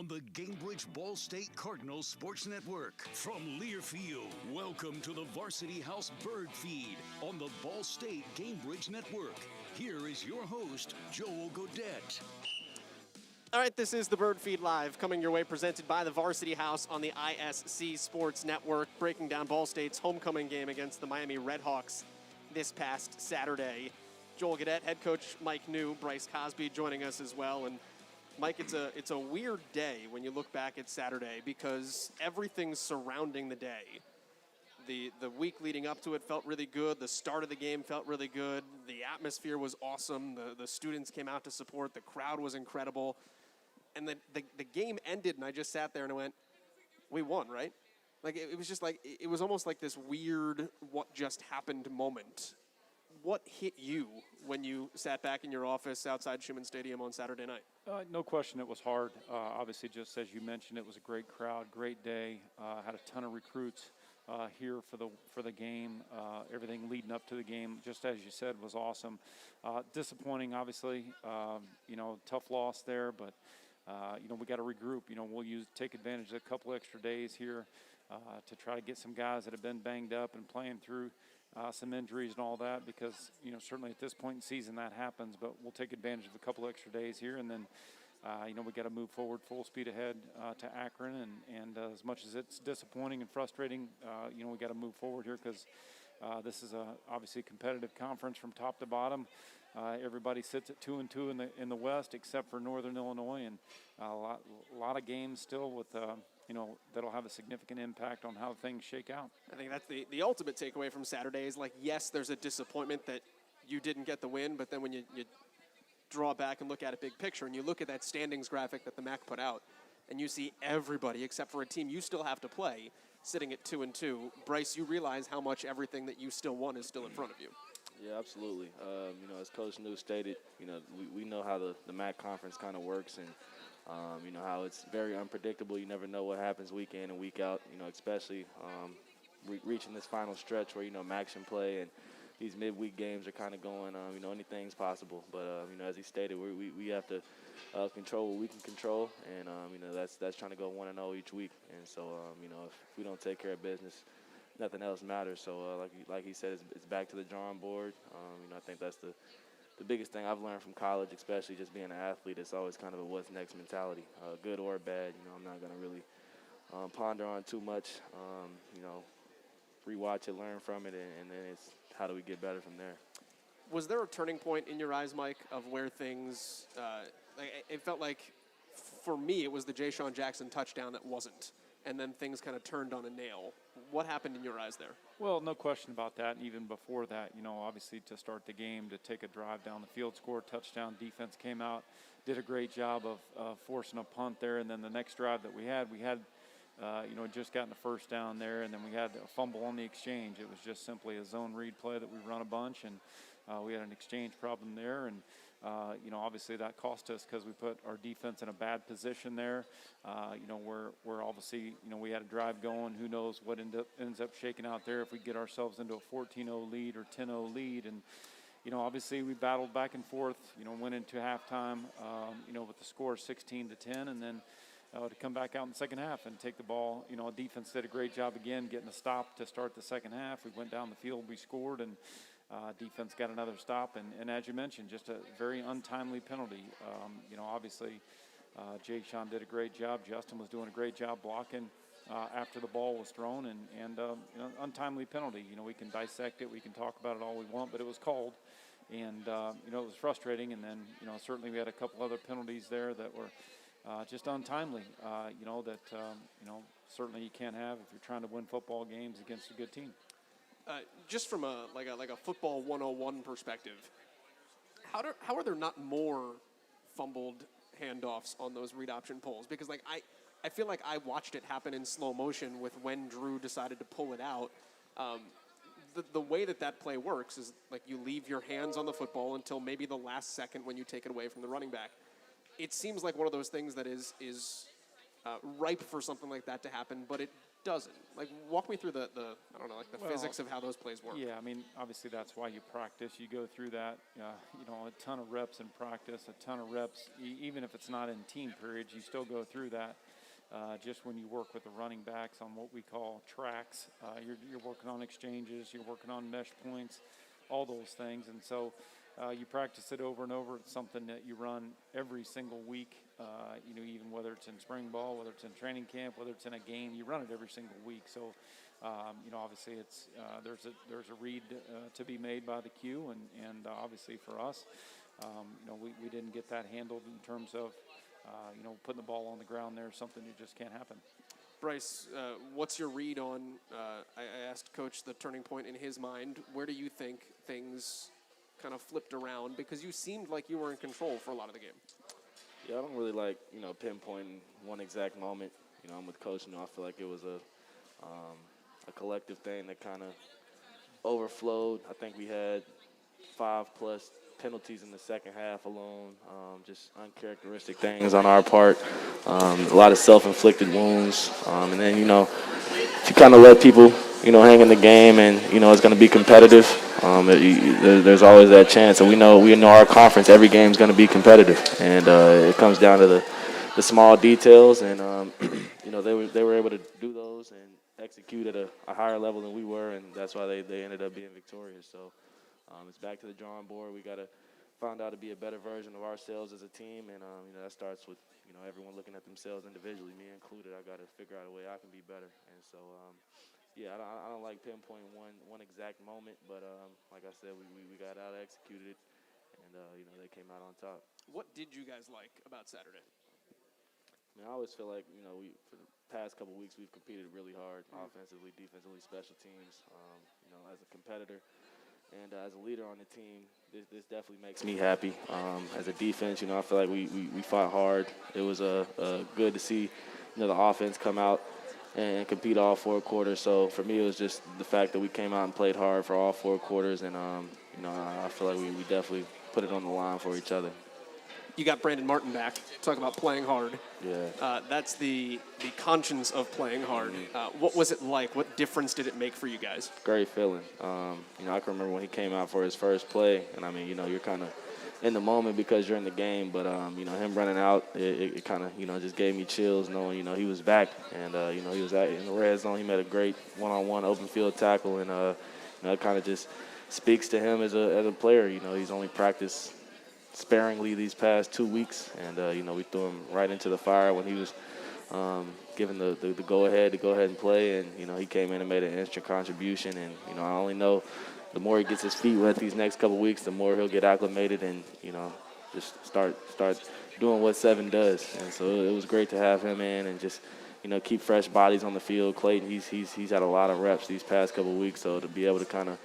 on the Cambridge Ball State Cardinals Sports Network. From Learfield, welcome to the Varsity House Birdfeed on the Ball State Cambridge Network. Here is your host, Joel Godett. All right, this is the Birdfeed Live, coming your way, presented by the Varsity House on the ISC Sports Network, breaking down Ball State's homecoming game against the Miami Redhawks this past Saturday. Joel Godett, head coach Mike Neu, Bryce Cosby joining us as well. And Mike, it's a weird day when you look back at Saturday because everything surrounding the day, the week leading up to it felt really good. The start of the game felt really good. The atmosphere was awesome. The students came out to support. The crowd was incredible. And the game ended, and I just sat there and I went, we won, right? Like, it was just like, it was almost like this weird what just happened moment. What hit you when you sat back in your office outside Schumann Stadium on Saturday night? No question it was hard. Obviously, just as you mentioned, it was a great crowd, great day. Had a ton of recruits here for the game. Everything leading up to the game, just as you said, was awesome. Disappointing, obviously. Tough loss there, but we got to regroup. We'll take advantage of a couple extra days here to try to get some guys that have been banged up and playing through some injuries and all that, because certainly at this point in the season that happens, but we'll take advantage of a couple extra days here, and then we got to move forward full speed ahead to Akron, and as much as it's disappointing and frustrating, we got to move forward here because this is obviously a competitive conference from top to bottom. Everybody sits at 2-2 in the West except for Northern Illinois, and a lot of games still with that'll have a significant impact on how things shake out. I think that's the ultimate takeaway from Saturday is, like, yes, there's a disappointment that you didn't get the win, but then when you draw back and look at a big picture and you look at that standings graphic that the MAC put out and you see everybody except for a team you still have to play sitting at 2-2, Bryce, you realize how much everything that you still want is still in front of you. Yeah, absolutely. As Coach Neu stated, we know how the MAC conference kind of works, and how it's very unpredictable. You never know what happens week in and week out, especially reaching this final stretch where, MAC's in play and these midweek games are kind of going, anything's possible. But, as he stated, we have to control what we can control, and, that's trying to go 1-0 each week. And so, if we don't take care of business, nothing else matters. So, like he said, it's back to the drawing board. I think that's the biggest thing I've learned from college, especially just being an athlete. It's always kind of a what's next mentality, good or bad. I'm not going to really ponder on too much. Rewatch it, learn from it, and then it's how do we get better from there. Was there a turning point in your eyes, Mike, of where things it felt like, for me, it was the Ja'Shawn Jackson touchdown that wasn't, and then things kind of turned on a nail. What happened in your eyes there? Well, no question about that. And even before that, obviously to start the game, to take a drive down the field, score a touchdown, defense came out, did a great job of forcing a punt there. And then the next drive that we had just gotten the first down there, and then we had a fumble on the exchange. It was just simply a zone read play that we run a bunch, and we had an exchange problem there. And obviously that cost us because we put our defense in a bad position there. We're obviously, we had a drive going. Who knows what ends up shaking out there if we get ourselves into a 14-0 lead or 10-0 lead. And, obviously we battled back and forth, went into halftime, with the score 16-10, and then to come back out in the second half and take the ball. Defense did a great job again getting a stop to start the second half. We went down the field, we scored, and defense got another stop, and as you mentioned, just a very untimely penalty. Obviously, Ja'Shawn did a great job. Justin was doing a great job blocking after the ball was thrown, and untimely penalty. We can dissect it, we can talk about it all we want, but it was called, and it was frustrating. And then certainly we had a couple other penalties there that were just untimely. Certainly you can't have if you're trying to win football games against a good team. Just from a football 101 perspective, how are there not more fumbled handoffs on those read option pulls? Because I feel like I watched it happen in slow motion with when Drew decided to pull it out. The way that play works is like you leave your hands on the football until maybe the last second when you take it away from the running back. It seems like one of those things that is ripe for something like that to happen, but it doesn't? Like, walk me through the I don't know, like the physics of how those plays work. Yeah, I mean, obviously that's why you practice. You go through that, a ton of reps in practice, a ton of reps, even if it's not in team periods, you still go through that. Just when you work with the running backs on what we call tracks, you're working on exchanges, you're working on mesh points, all those things. And so you practice it over and over. It's something that you run every single week, even whether it's in spring ball, whether it's in training camp, whether it's in a game, you run it every single week. So, obviously it's there's a read to be made by the Q, and obviously for us, we didn't get that handled in terms of putting the ball on the ground there, something that just can't happen. Bryce, what's your read on, I asked Coach the turning point in his mind. Where do you think things kind of flipped around? Because you seemed like you were in control for a lot of the game. Yeah, I don't really like, pinpointing one exact moment. I'm with Coach, I feel like it was a collective thing that kind of overflowed. I think we had 5+ penalties in the second half alone, just uncharacteristic things on our part, a lot of self-inflicted wounds, and then, if you kind of let people, hang in the game and, it's going to be competitive, there's always that chance, and we know our conference, every game's going to be competitive, and it comes down to the small details, and, they were able to do those and execute at a higher level than we were, and that's why they ended up being victorious. So it's back to the drawing board. We got to find out to be a better version of ourselves as a team, and that starts with everyone looking at themselves individually, me included. I got to figure out a way I can be better, and so I don't like pinpointing one exact moment, but like I said, we got out executed it, and they came out on top. What did you guys like about Saturday? I always feel like for the past couple weeks we've competed really hard, offensively, defensively, special teams. As a competitor and as a leader on the team, this definitely makes me happy. As a defense, I feel like we fought hard. It was good to see the offense come out and compete all 4 quarters. So for me, it was just the fact that we came out and played hard for all 4 quarters, and I feel like we definitely put it on the line for each other. You got Brandon Martin back. Talk about playing hard. Yeah. That's the conscience of playing hard. What was it like? What difference did it make for you guys? Great feeling. I can remember when he came out for his first play, and you're kind of in the moment because you're in the game, but him running out, it kind of just gave me chills knowing he was back, and he was in the red zone. He made a great one-on-one open field tackle, and it kind of just speaks to him as a player. He's only practiced sparingly these past 2 weeks, and we threw him right into the fire when he was given the go ahead and play, and he came in and made an instant contribution, and I only know the more he gets his feet wet these next couple weeks, the more he'll get acclimated and just start doing what 7 does. And so it was great to have him in and just keep fresh bodies on the field. Clayton, he's had a lot of reps these past couple weeks, so to be able to kind of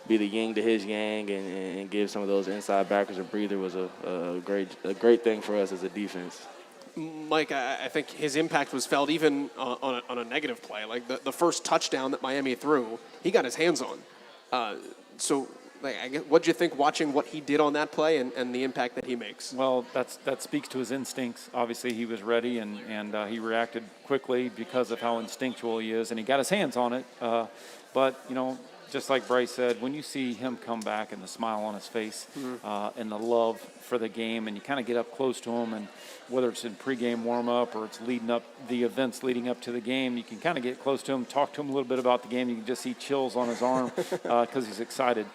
be the yin to his yang and give some of those inside backers a breather was a great thing for us as a defense. Mike, I think his impact was felt even on a negative play. Like the first touchdown that Miami threw, he got his hands on. What'd you think watching what he did on that play and the impact that he makes? Well, that speaks to his instincts. Obviously, he was ready and he reacted quickly because of how instinctual he is, and he got his hands on it. But just like Bryce said, when you see him come back and the smile on his face and the love for the game, and you kind of get up close to him, and whether it's in pregame warm-up or it's leading up the events leading up to the game, you can kind of get close to him, talk to him a little bit about the game. You can just see chills on his arm because he's excited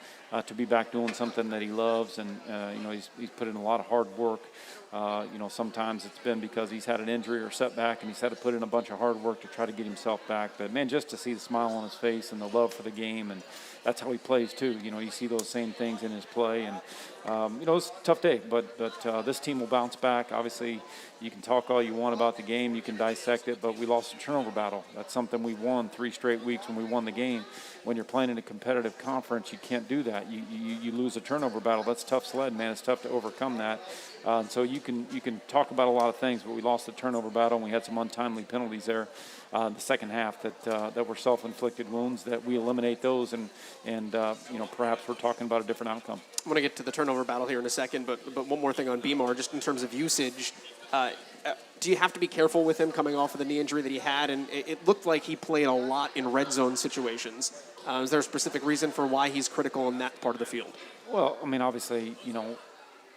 to be back doing something that he loves, and he's put in a lot of hard work. Sometimes it's been because he's had an injury or setback, and he's had to put in a bunch of hard work to try to get himself back. But, man, just to see the smile on his face and the love for the game, and that's how he plays too. You see those same things in his play, and it's a tough day. But this team will bounce back. Obviously, you can talk all you want about the game, you can dissect it, but we lost a turnover battle. That's something we won 3 straight weeks when we won the game. When you're playing in a competitive conference, you can't do that. You lose a turnover battle. That's tough sled, man. It's tough to overcome that. So you can talk about a lot of things, but we lost the turnover battle, and we had some untimely penalties there in the second half that were self-inflicted wounds. That we eliminate those, and perhaps we're talking about a different outcome. I'm going to get to the turnover battle here in a second, but one more thing on Beamar, just in terms of usage. Do you have to be careful with him coming off of the knee injury that he had? And it looked like he played a lot in red zone situations. Is there a specific reason for why he's critical in that part of the field? Well, I mean, obviously,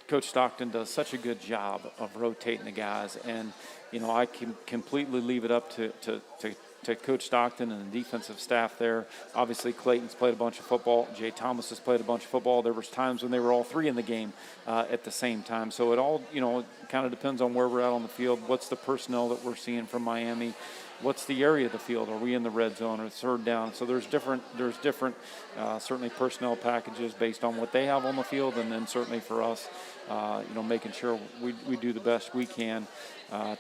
Coach Stockton does such a good job of rotating the guys, and I can completely leave it up to Coach Stockton and the defensive staff there. Obviously, Clayton's played a bunch of football. Jay Thomas has played a bunch of football. There was times when they were all three in the game at the same time. So it all, kind of depends on where we're at on the field. What's the personnel that we're seeing from Miami? What's the area of the field? Are we in the red zone or third down? So there's different certainly personnel packages based on what they have on the field, and then certainly for us, making sure we do the best we can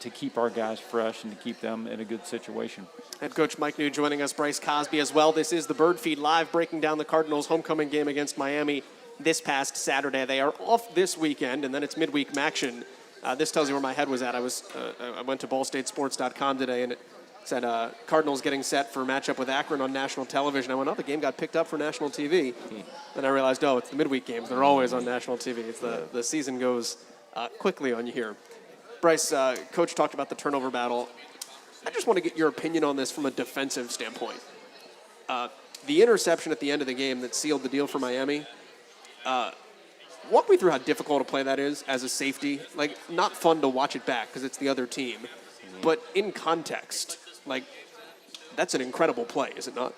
to keep our guys fresh and to keep them in a good situation. Head coach Mike Neu joining us, Bryce Cosby as well. This is the Birdfeed Live, breaking down the Cardinals' homecoming game against Miami this past Saturday. They are off this weekend, and then it's midweek action. This tells you where my head was at. I went to ballstatesports.com today, and it said Cardinals getting set for a matchup with Akron on national television. I went, the game got picked up for national TV. Then I realized, it's the midweek games. They're always on national TV. It's the season goes quickly on you here. Bryce, Coach talked about the turnover battle. I just want to get your opinion on this from a defensive standpoint. The interception at the end of the game that sealed the deal for Miami, walk me through how difficult a play that is as a safety. Like, not fun to watch it back because it's the other team. But in context, that's an incredible play, is it not?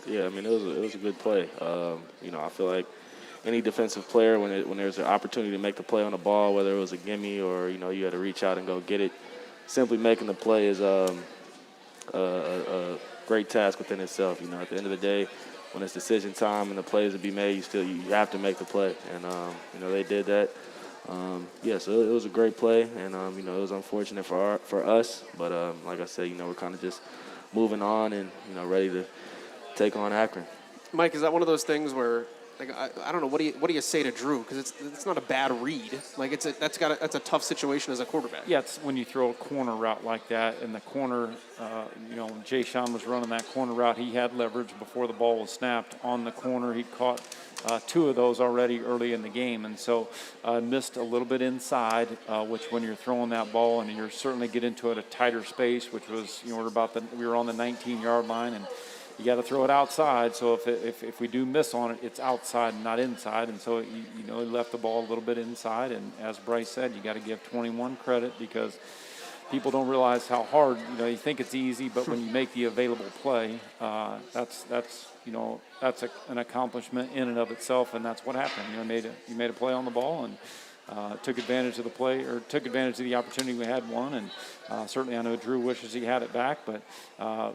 Yeah, I mean, it was a good play. I feel like any defensive player, when there's an opportunity to make the play on the ball, whether it was a gimme or, you had to reach out and go get it, simply making the play is a great task within itself. At the end of the day, when it's decision time and the play is to be made, you have to make the play. And, they did that. So it was a great play, and, it was unfortunate for us. But, like I said, we're kind of just moving on and, ready to take on Akron. Mike, is that one of those things where, I don't know, what do you say to Drew? Because it's not a bad read. That's a tough situation as a quarterback. Yeah, it's when you throw a corner route like that, and the corner, Jay Sean was running that corner route. He had leverage before the ball was snapped on the corner. He caught two of those already early in the game, and so missed a little bit inside, which when you're throwing that ball and you're certainly get into it a tighter space, which was, we were on the 19-yard line, and you got to throw it outside. So if we do miss on it, it's outside and not inside. And so, he left the ball a little bit inside. And as Bryce said, you got to give 21 credit because people don't realize how hard, you think it's easy, but when you make the available play, that's an accomplishment in and of itself. And that's what happened. You made a play on the ball and took advantage of the play, or took advantage of the opportunity we had won. And certainly I know Drew wishes he had it back, but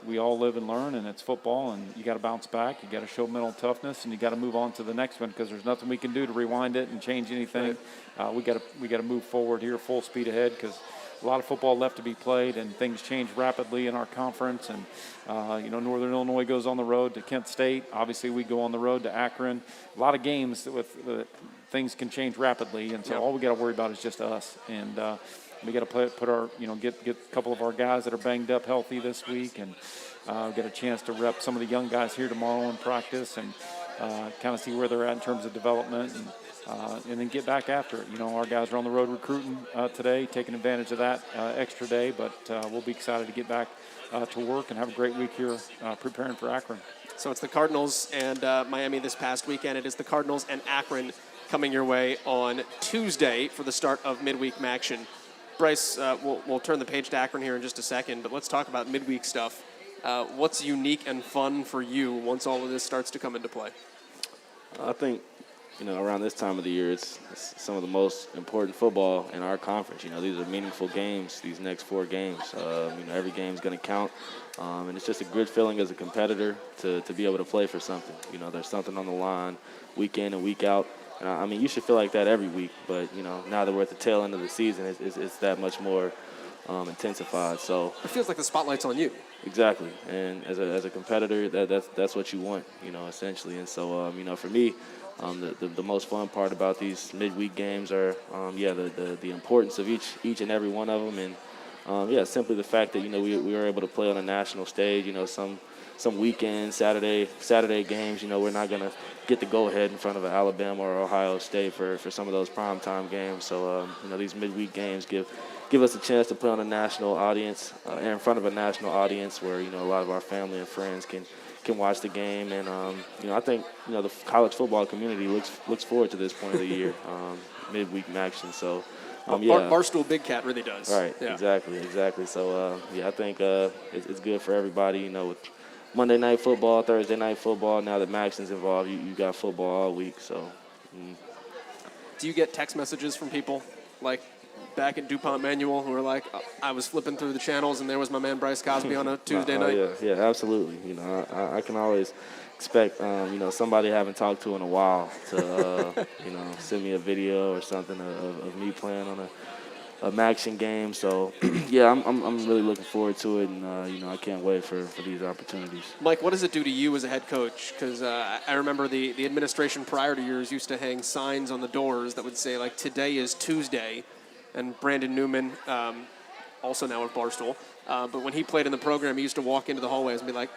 we all live and learn, and it's football, and you got to bounce back. You got to show mental toughness, and you got to move on to the next one because there's nothing we can do to rewind it and change anything. Right. We got to move forward here full speed ahead because a lot of football left to be played, and things change rapidly in our conference. And Northern Illinois goes on the road to Kent State. Obviously, we go on the road to Akron. A lot of games with things can change rapidly, and so all we got to worry about is just us. And we got to put our, get a couple of our guys that are banged up healthy this week, and get a chance to rep some of the young guys here tomorrow in practice, and kind of see where they're at in terms of development, and then get back after it. Our guys are on the road recruiting today, taking advantage of that extra day, but we'll be excited to get back to work and have a great week here preparing for Akron. So it's the Cardinals and Miami this past weekend. It is the Cardinals and Akron coming your way on Tuesday for the start of midweek action. Bryce, we'll turn the page to Akron here in just a second, but let's talk about midweek stuff. What's unique and fun for you once all of this starts to come into play? I think, around this time of the year, it's some of the most important football in our conference. These are meaningful games, these next 4 games. Every game's going to count. And it's just a good feeling as a competitor to be able to play for something. There's something on the line week in and week out. And you should feel like that every week. But, now that we're at the tail end of the season, it's that much more intensified. So it feels like the spotlight's on you. Exactly. And as a competitor, that's what you want, essentially. And so, for me, the most fun part about these midweek games are, the importance of each and every one of them. And, simply the fact that, we were able to play on a national stage. some weekend Saturday games. You know, we're not gonna get the go-ahead in front of an Alabama or Ohio State for some of those primetime games. So you know, these midweek games give us a chance to play on a national audience in front of a national audience where, you know, a lot of our family and friends can watch the game. And you know, I think, you know, the college football community looks forward to this point of the year, midweek action. So yeah, Barstool Big Cat really does. Right. Yeah. Exactly. So yeah, I think it's good for everybody. You know, with Monday night football, Thursday night football. Now that Maxon's involved, you got football all week. So. Do you get text messages from people like back at DuPont Manual who are like, I was flipping through the channels and there was my man Bryce Cosby on a Tuesday night? Yeah, absolutely. You know, I can always expect, you know, somebody I haven't talked to in a while to, you know, send me a video or something of me playing on a Maxion game. So, yeah, I'm really looking forward to it, and, you know, I can't wait for these opportunities. Mike, what does it do to you as a head coach? Because I remember the administration prior to yours used to hang signs on the doors that would say, like, today is Tuesday. And Brandon Newman, also now with Barstool, but when he played in the program, he used to walk into the hallways and be like,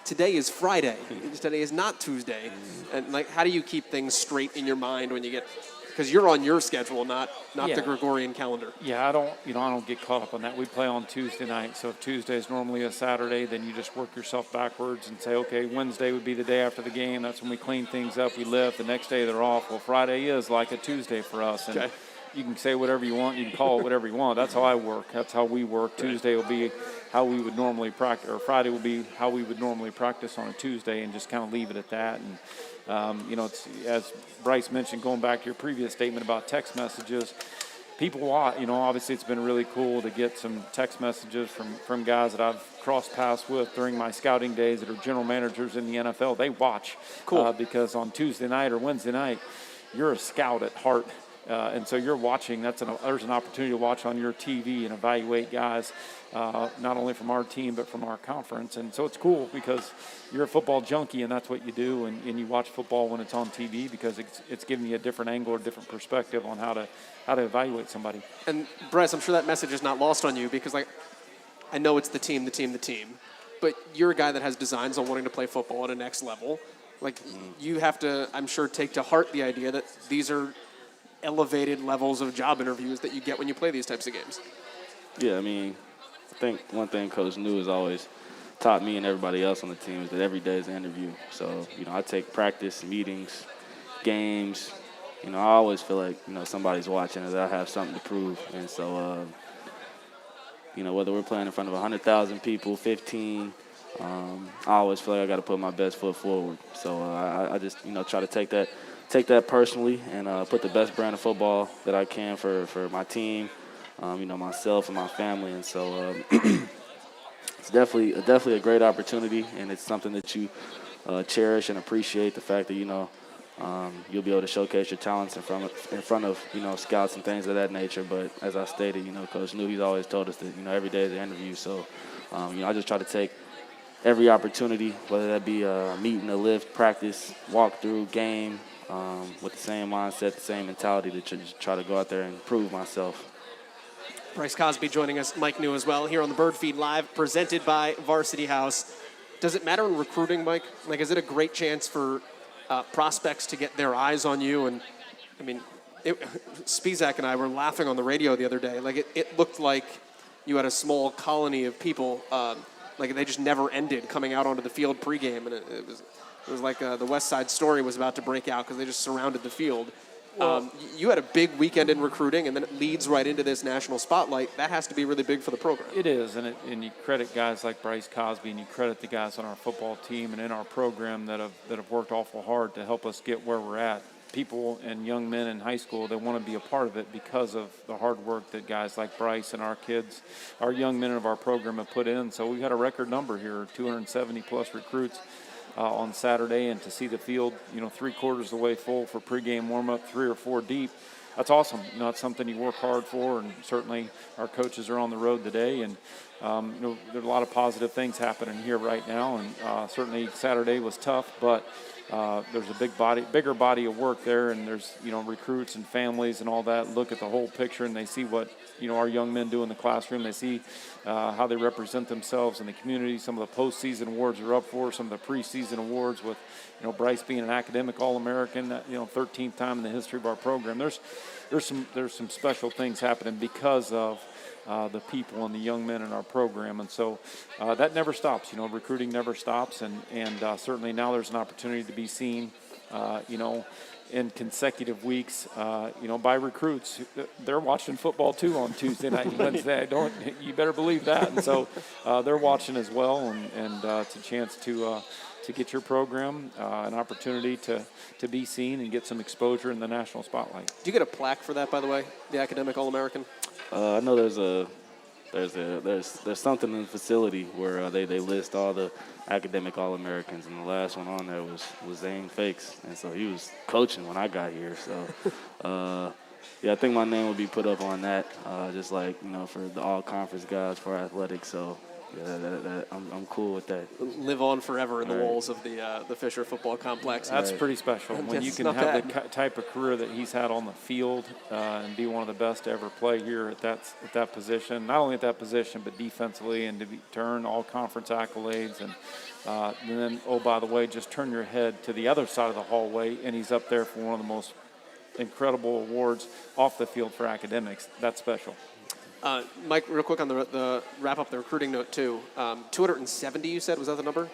today is Friday. Today is not Tuesday. And, like, how do you keep things straight in your mind when you get, because you're on your schedule, not the Gregorian calendar. Yeah, I don't get caught up on that. We play on Tuesday night, so if Tuesday is normally a Saturday, then you just work yourself backwards and say, okay, Wednesday would be the day after the game. That's when we clean things up. We lift. The next day they're off. Well, Friday is like a Tuesday for us. And you can say whatever you want. You can call it whatever you want. That's how I work. That's how we work. Tuesday will be how we would normally practice, or Friday will be how we would normally practice on a Tuesday, and just kind of leave it at that. And, you know, it's, as Bryce mentioned, going back to your previous statement about text messages, people watch. You know, obviously it's been really cool to get some text messages from guys that I've crossed paths with during my scouting days that are general managers in the NFL. They watch. Cool. Because on Tuesday night or Wednesday night, you're a scout at heart. And so you're watching. There's an opportunity to watch on your TV and evaluate guys, not only from our team but from our conference. And so it's cool because you're a football junkie and that's what you do. And you watch football when it's on TV because it's giving you a different angle or different perspective on how to evaluate somebody. And Bryce, I'm sure that message is not lost on you because, like, I know it's the team, but you're a guy that has designs on wanting to play football at a next level. Like, you have to, I'm sure, take to heart the idea that these are elevated levels of job interviews that you get when you play these types of games. Yeah, I mean, I think one thing Coach Neu has always taught me and everybody else on the team is that every day is an interview. So, you know, I take practice, meetings, games. You know, I always feel like, you know, somebody's watching and that I have something to prove. And so, you know, whether we're playing in front of 100,000 people, 15, I always feel like I got to put my best foot forward. So I just, you know, try to take that personally and put the best brand of football that I can for my team, you know, myself and my family. And so it's definitely a great opportunity, and it's something that you cherish and appreciate, the fact that, you know, you'll be able to showcase your talents in front of, you know, scouts and things of that nature. But as I stated, you know, Coach Neu, he's always told us that, you know, every day is an interview. So, you know, I just try to take every opportunity, whether that be a meeting, a lift, practice, walkthrough, game, with the same mindset, the same mentality to try to go out there and prove myself. Bryce Cosby joining us, Mike Neu as well, here on the Birdfeed Live, presented by Varsity House. Does it matter in recruiting, Mike? Like, is it a great chance for prospects to get their eyes on you? And, I mean, Spizak and I were laughing on the radio the other day. Like, it looked like you had a small colony of people, like they just never ended coming out onto the field pregame, and it was like the West Side Story was about to break out because they just surrounded the field. You had a big weekend in recruiting, and then it leads right into this national spotlight. That has to be really big for the program. It is, and you credit guys like Bryce Cosby, and you credit the guys on our football team and in our program that have worked awful hard to help us get where we're at. People and young men in high school that want to be a part of it because of the hard work that guys like Bryce and our kids, our young men of our program have put in. So we've had a record number here, 270 plus recruits on Saturday, and to see the field, you know, 3/4 of the way full for pregame warm-up, 3 or 4 deep, that's awesome. You know, it's something you work hard for, and certainly our coaches are on the road today, and there's a lot of positive things happening here right now, and certainly Saturday was tough, but there's a bigger body of work there, and there's recruits and families and all that look at the whole picture, and they see what our young men do in the classroom. They see how they represent themselves in the community. Some of the postseason awards are up for some of the preseason awards with Bryce being an academic All-American, 13th time in the history of our program. There's some special things happening because of the people and the young men in our program, and so that never stops. Recruiting never stops, and certainly now there's an opportunity to be seen, in consecutive weeks, by recruits. They're watching football too on Tuesday night and Wednesday. You better believe that, and so they're watching as well, and it's a chance to get your program an opportunity to be seen and get some exposure in the national spotlight. Do you get a plaque for that, by the way, the Academic All-American? I know there's something in the facility where they list all the academic All-Americans, and the last one on there was Zane Fakes, and so he was coaching when I got here. So, I think my name would be put up on that, just like for the all-conference guys for athletics. So. Yeah, I'm cool with that. Live on forever in the walls of the Fisher football complex. That's pretty special. When you can have the type of career that he's had on the field and be one of the best to ever play here at that position, not only at that position, but defensively, and to earn all conference accolades. And then, oh, by the way, just turn your head to the other side of the hallway, and he's up there for one of the most incredible awards off the field for academics. That's special. Mike, real quick on the wrap up the recruiting note too. 270, you said, was that the number?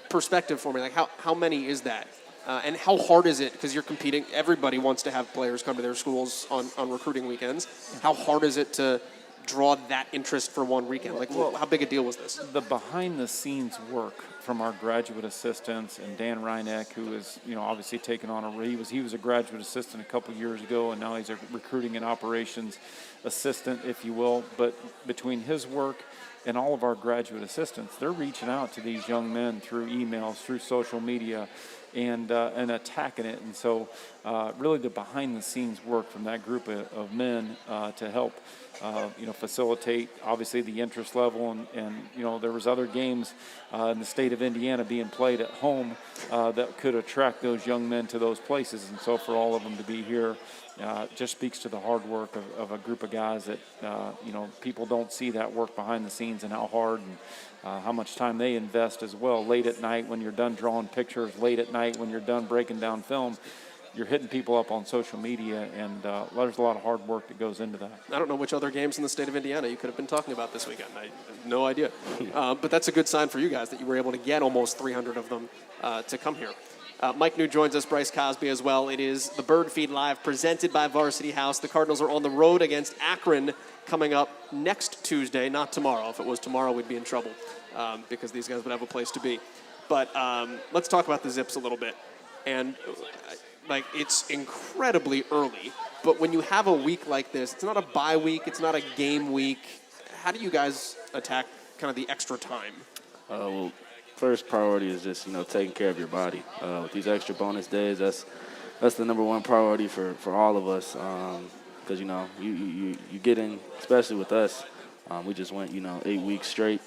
Perspective for me, like how many is that? And how hard is it? Because you're competing. Everybody wants to have players come to their schools on recruiting weekends. How hard is it to draw that interest for one weekend? Like, how big a deal was this? The behind-the-scenes work from our graduate assistants and Dan Reineck, who is, obviously taken on he was a graduate assistant a couple years ago, and now he's a recruiting and operations assistant, if you will. But between his work and all of our graduate assistants, they're reaching out to these young men through emails, through social media, and attacking it. And so really the behind-the-scenes work from that group of men to help facilitate obviously the interest level, and there was other games in the state of Indiana being played at home that could attract those young men to those places, and so for all of them to be here just speaks to the hard work of a group of guys that people don't see that work behind the scenes, and how hard and how much time they invest as well. Late at night when you're done drawing pictures, late at night when you're done breaking down film, you're hitting people up on social media, and there's a lot of hard work that goes into that. I don't know which other games in the state of Indiana you could have been talking about this weekend. I have no idea. But that's a good sign for you guys that you were able to get almost 300 of them to come here. Mike Neu joins us, Bryce Cosby as well. It is the Birdfeed Live presented by Varsity House. The Cardinals are on the road against Akron coming up next Tuesday, not tomorrow. If it was tomorrow, we'd be in trouble because these guys would have a place to be. But let's talk about the Zips a little bit. And it's incredibly early, but when you have a week like this, it's not a bye week, it's not a game week. How do you guys attack kind of the extra time? Well, first priority is just taking care of your body. With these extra bonus days, that's the number one priority for all of us. Because you get in, especially with us, we just went 8 weeks straight.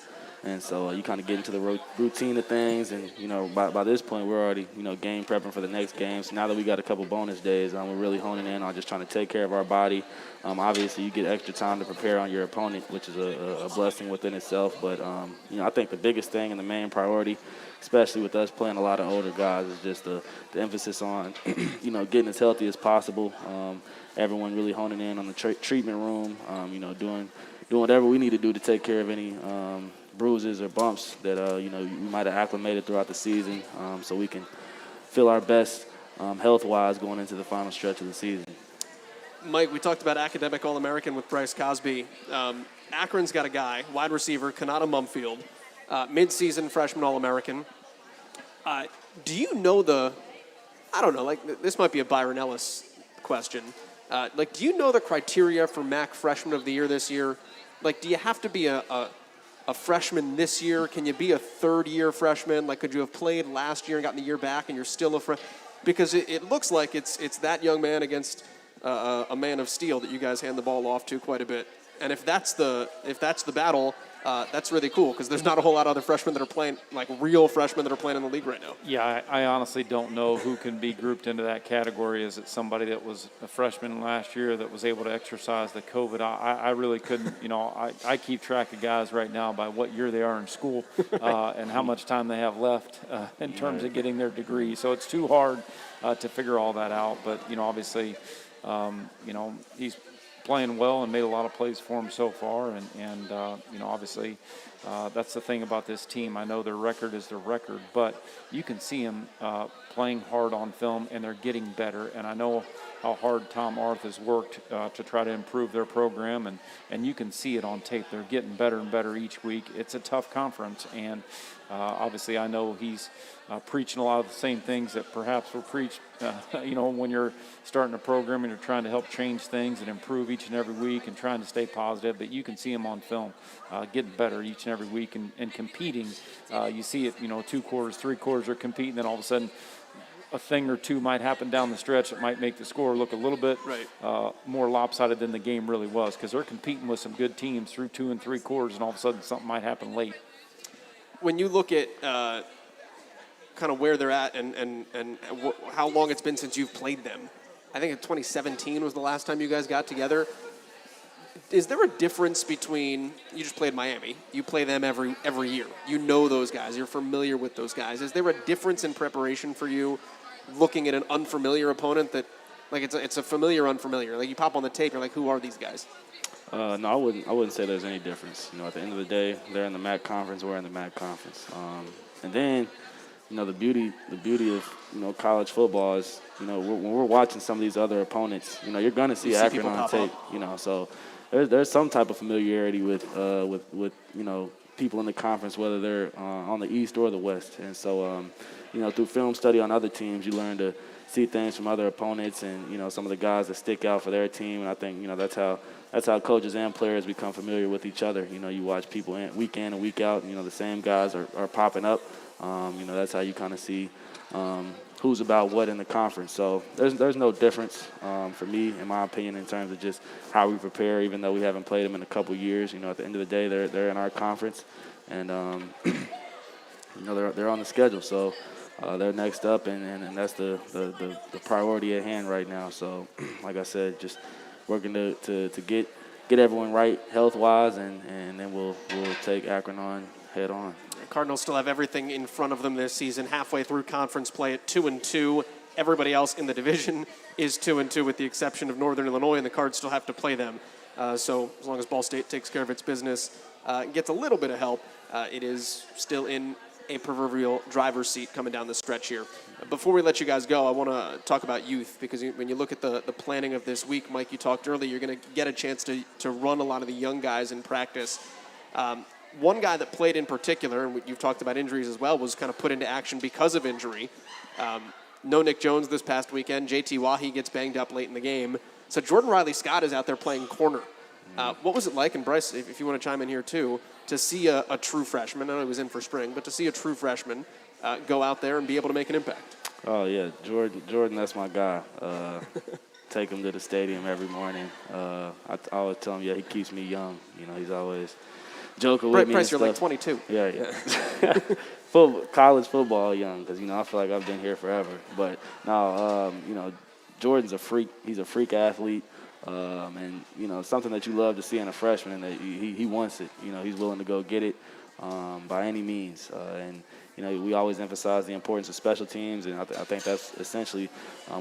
And so you kind of get into the routine of things, and by this point we're already game prepping for the next game. So now that we got a couple bonus days, we're really honing in on just trying to take care of our body. Obviously, you get extra time to prepare on your opponent, which is a blessing within itself. But I think the biggest thing and the main priority, especially with us playing a lot of older guys, is just the emphasis on getting as healthy as possible. Everyone really honing in on the treatment room. Doing whatever we need to do to take care of any bruises or bumps that we might have acclimated throughout the season, so we can feel our best health-wise going into the final stretch of the season. Mike, we talked about academic All-American with Bryce Cosby. Akron's got a guy, wide receiver, Kanata Mumfield, mid-season freshman All-American. Do you know this might be a Byron Ellis question. Do you know the criteria for MAC Freshman of the Year this year? Do you have to be a freshman this year? Can you be a third-year freshman? Could you have played last year and gotten the year back and you're still a freshman? Because it looks like it's that young man against a man of steel that you guys hand the ball off to quite a bit. And if that's the battle, That's really cool because there's not a whole lot of other freshmen that are playing, like real freshmen that are playing in the league right now. Yeah, I honestly don't know who can be grouped into that category. Is it somebody that was a freshman last year that was able to exercise the COVID? I really couldn't, I keep track of guys right now by what year they are in school and how much time they have left in terms of getting their degree. So it's too hard to figure all that out. But, obviously, he's playing well and made a lot of plays for him so far. And obviously, that's the thing about this team. I know their record is their record, but you can see them playing hard on film, and they're getting better. And I know how hard Tom Arth has worked to try to improve their program, and you can see it on tape. They're getting better and better each week. It's a tough conference, and obviously I know he's preaching a lot of the same things that perhaps were preached, when you're starting a program and you're trying to help change things and improve each and every week and trying to stay positive. But you can see him on film getting better each and every week and competing. You see it, 2 quarters, 3 quarters are competing, then all of a sudden a thing or two might happen down the stretch that might make the score look a little bit more lopsided than the game really was, because they're competing with some good teams through 2 and 3 quarters, and all of a sudden something might happen late. When you look at kind of where they're at and how long it's been since you've played them, I think in 2017 was the last time you guys got together. Is there a difference between, you just played Miami, you play them every year, you know those guys, you're familiar with those guys. Is there a difference in preparation for you looking at an unfamiliar opponent that, like, it's a familiar unfamiliar? Like, you pop on the tape, you're like, who are these guys? No, I wouldn't say there's any difference. At the end of the day, they're in the MAC conference, we're in the MAC conference. And then, the beauty of, college football is, when we're watching some of these other opponents, you're going to see Akron on tape, so there's some type of familiarity with people in the conference, whether they're on the East or the West. And so, through film study on other teams, you learn to see things from other opponents and, some of the guys that stick out for their team. And I think, that's how coaches and players become familiar with each other. You watch people week in and week out, the same guys are popping up. That's how you kind of see who's about what in the conference. So there's no difference for me, in my opinion, in terms of just how we prepare, even though we haven't played them in a couple years. At the end of the day, they're in our conference, and they're on the schedule. So they're next up, and that's the priority at hand right now. So, like I said, just working to get everyone right health-wise, and then we'll take Akron on head on. Cardinals still have everything in front of them this season, halfway through conference play at 2-2. Everybody else in the division is 2-2 with the exception of Northern Illinois, and the Cards still have to play them. So as long as Ball State takes care of its business, gets a little bit of help, it is still in a proverbial driver's seat coming down the stretch here. Before we let you guys go, I want to talk about youth, because when you look at the planning of this week, Mike, you talked earlier, you're going to get a chance to run a lot of the young guys in practice. One guy that played in particular, and you've talked about injuries as well, was kind of put into action because of injury. No Nick Jones this past weekend. JT Wahi gets banged up late in the game. So Jordan Riley Scott is out there playing corner. What was it like, and Bryce, if you want to chime in here too, to see a true freshman, I know he was in for spring, but to see a true freshman go out there and be able to make an impact? Oh, yeah. Jordan, that's my guy. Take him to the stadium every morning. I always tell him, yeah, he keeps me young. He's always joking with me. Bryce, you're stuff. like 22. Yeah. College football young, because, I feel like I've been here forever. But, no, Jordan's a freak. He's a freak athlete. And, something that you love to see in a freshman, and that he wants it. He's willing to go get it by any means. We always emphasize the importance of special teams, and I think that's essentially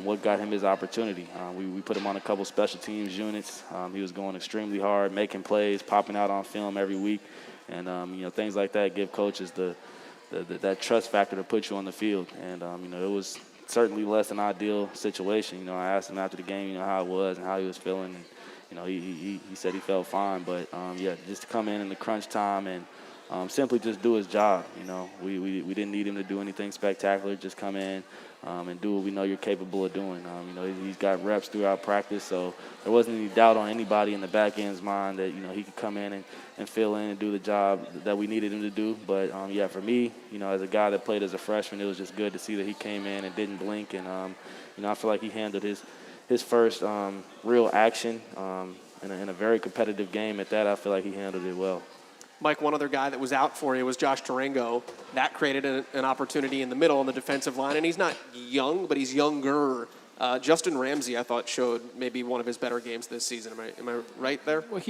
what got him his opportunity. We put him on a couple special teams units. He was going extremely hard, making plays, popping out on film every week. And, things like that give coaches that trust factor to put you on the field. And, it was certainly less an ideal situation. I asked him after the game, how it was and how he was feeling. And, he said he felt fine. But, just to come in the crunch time and simply just do his job. We didn't need him to do anything spectacular. Just come in and do what we know you're capable of doing. He's got reps throughout practice, so there wasn't any doubt on anybody in the back end's mind that, he could come in and fill in and do the job that we needed him to do. But, for me, as a guy that played as a freshman, it was just good to see that he came in and didn't blink. And, I feel like he handled his first real action in a very competitive game. At that, I feel like he handled it well. Mike, one other guy that was out for you was Josh Tarango. That created an opportunity in the middle on the defensive line, and he's not young, but he's younger. Justin Ramsey, I thought, showed maybe one of his better games this season. Am I right there? Well,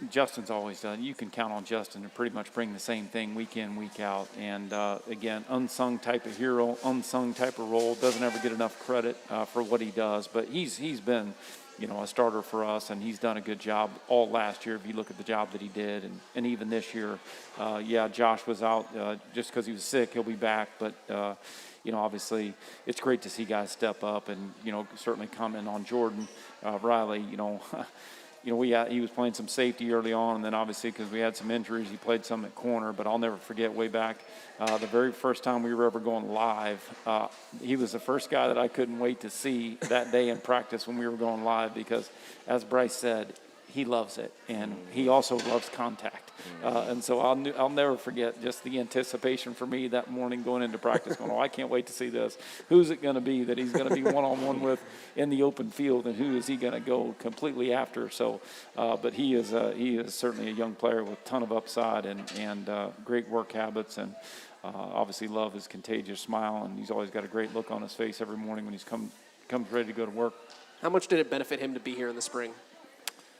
Justin's always done. You can count on Justin to pretty much bring the same thing week in, week out. And again, unsung type of hero, unsung type of role. Doesn't ever get enough credit for what he does. But he's been, a starter for us, and he's done a good job all last year. If you look at the job that he did, and even this year, Josh was out just because he was sick. He'll be back, but. Obviously, it's great to see guys step up, and certainly comment on Jordan Riley. He was playing some safety early on, and then obviously because we had some injuries, he played some at corner. But I'll never forget way back the very first time we were ever going live. He was the first guy that I couldn't wait to see that day in practice when we were going live, because, as Bryce said, he loves it, and he also loves contact. And so I'll never forget just the anticipation for me that morning going into practice, going, I can't wait to see this. Who's it going to be that he's going to be one-on-one with in the open field, and who is he going to go completely after? So, but he is certainly a young player with a ton of upside and great work habits, and obviously love his contagious smile, and he's always got a great look on his face every morning when he's comes ready to go to work. How much did it benefit him to be here in the spring?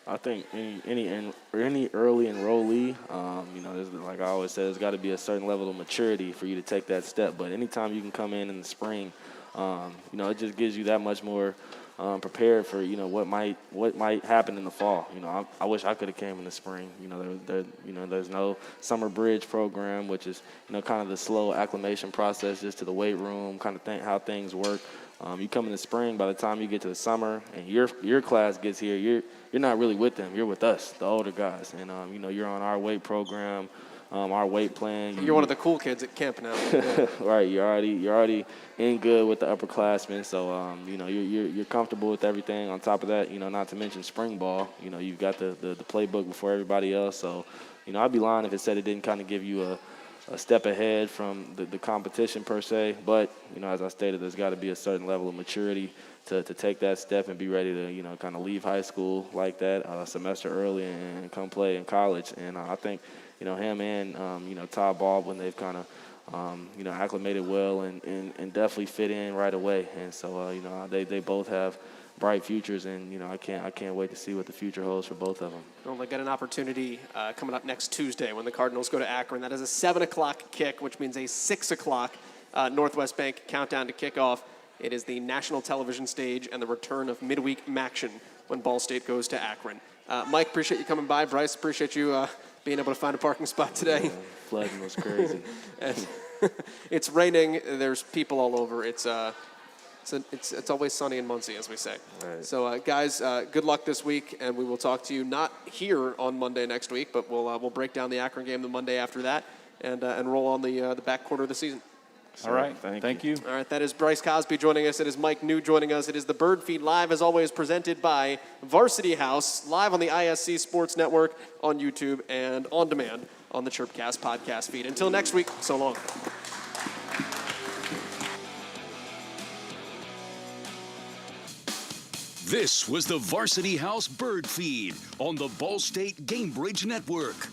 I think any early enrollee, like I always say, there's got to be a certain level of maturity for you to take that step. But anytime you can come in the spring, it just gives you that much more prepared for what might happen in the fall. I wish I could have came in the spring. There's no summer bridge program, which is kind of the slow acclimation process just to the weight room, kind of how things work. You come in the spring, by the time you get to the summer and your class gets here, you're not really with them. You're with us, the older guys, and you're on our weight program, our weight plan. You're one of the cool kids at camp now. Yeah. Right. You're already in good with the upperclassmen, so you're comfortable with everything. On top of that, not to mention spring ball. You've got the playbook before everybody else. So, I'd be lying if it said it didn't kind of give you a step ahead from the competition per se. But, as I stated, there's got to be a certain level of maturity to take that step and be ready to, kind of leave high school like that a semester early and come play in college. And I think, him and, Todd Baldwin, they've kind of, acclimated well and definitely fit in right away. And so, they both have bright futures, and I can't wait to see what the future holds for both of them. Well, they got an opportunity coming up next Tuesday when the Cardinals go to Akron. That is a 7:00 kick, which means a 6:00 Northwest Bank countdown to kickoff. It is the national television stage and the return of midweek action when Ball State goes to Akron. Mike, appreciate you coming by. Bryce, appreciate you being able to find a parking spot today. Yeah, flooding was crazy. It's raining. There's people all over. It's always sunny in Muncie, as we say. Right. So, guys, good luck this week, and we will talk to you not here on Monday next week, but we'll break down the Akron game the Monday after that, and roll on the back quarter of the season. All right. Thank you. All right, that is Bryce Cosby joining us. It is Mike Neu joining us. It is the Birdfeed Live, as always, presented by Varsity House, live on the ISC Sports Network, on YouTube, and on demand on the Chirp Cast podcast feed. Until next week, so long. This was the Varsity House Bird Feed on the Ball State Gamebridge Network.